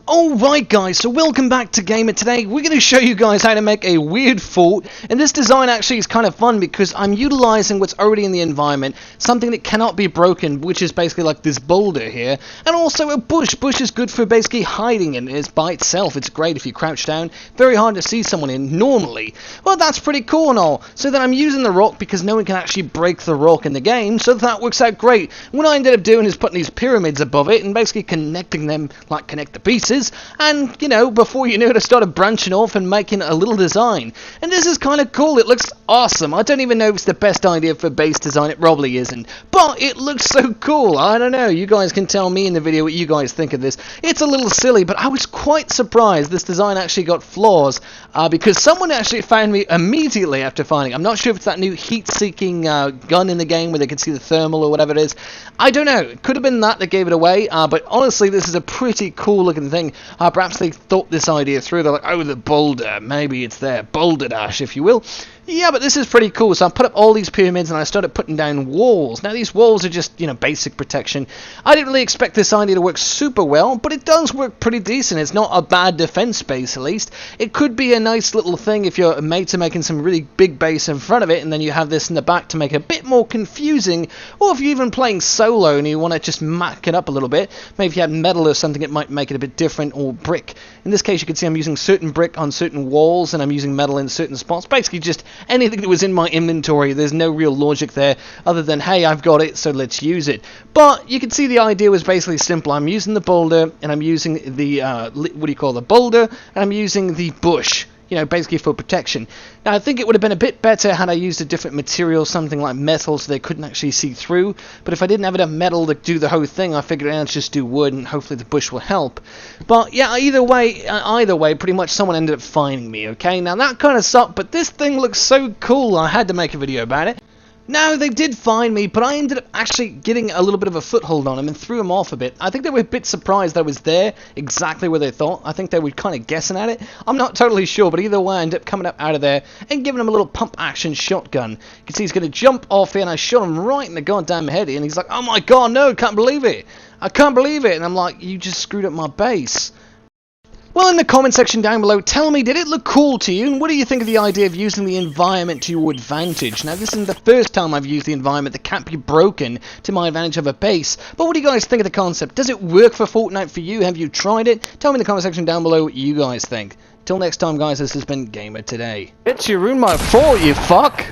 Alright guys, so welcome back to Gamer. Today we're going to show you guys how to make a weird fort, and this design actually is kind of fun because I'm utilizing what's already in the environment, something that cannot be broken, which is basically like this boulder here, and also a bush. Bush is good for basically hiding, and it's by itself, it's great if you crouch down, very hard to see someone in normally. Well, that's pretty cool and all. So then I'm using the rock because no one can actually break the rock in the game, so that works out great. What I ended up doing is putting these pyramids above it and basically connecting them like connect the pieces. And, you know, before you knew it, I started branching off and making a little design. And this is kind of cool. It looks awesome. I don't even know if it's the best idea for base design. It probably isn't. But it looks so cool. I don't know. You guys can tell me in the video what you guys think of this. It's a little silly, but I was quite surprised this design actually got flaws. Because someone actually found me immediately after finding it. I'm not sure if it's that new heat-seeking gun in the game where they can see the thermal or whatever it is. I don't know. It could have been that gave it away. But honestly, this is a pretty cool looking thing. Perhaps they thought this idea through. They're like, oh, the boulder, maybe it's there, boulder dash, if you will. Yeah, but this is pretty cool. So I put up all these pyramids and I started putting down walls. Now these walls are just, you know, basic protection. I didn't really expect this idea to work super well, but it does work pretty decent. It's not a bad defense base, at least. It could be a nice little thing if your mates are making some really big base in front of it, and then you have this in the back to make it a bit more confusing. Or if you're even playing solo and you want to just mack it up a little bit, maybe if you had metal or something, it might make it a bit different, or brick. In this case, you can see I'm using certain brick on certain walls, and I'm using metal in certain spots. Basically, just anything that was in my inventory. There's no real logic there other than, hey, I've got it, so let's use it. But you can see the idea was basically simple. I'm using the boulder, and I'm using the the boulder, and I'm using the bush, you know, basically for protection. Now, I think it would have been a bit better had I used a different material, something like metal, so they couldn't actually see through. But if I didn't have enough metal to do the whole thing, I figured I'd just do wood, and hopefully the bush will help. But yeah, either way, pretty much someone ended up finding me, okay? Now, that kind of sucked, but this thing looks so cool, I had to make a video about it. Now, they did find me, but I ended up actually getting a little bit of a foothold on them and threw them off a bit. I think they were a bit surprised I was there, exactly where they thought. I think they were kind of guessing at it. I'm not totally sure, but either way, I ended up coming up out of there and giving him a little pump-action shotgun. You can see he's going to jump off here, and I shot him right in the goddamn head, and he's like, oh my god, no, I can't believe it. I can't believe it. And I'm like, you just screwed up my base. Well, in the comment section down below, tell me, did it look cool to you? And what do you think of the idea of using the environment to your advantage? Now, this isn't the first time I've used the environment that can't be broken to my advantage of a base. But what do you guys think of the concept? Does it work for Fortnite for you? Have you tried it? Tell me in the comment section down below what you guys think. Till next time, guys, this has been Gamer Today. It's your room, my fault, you fuck!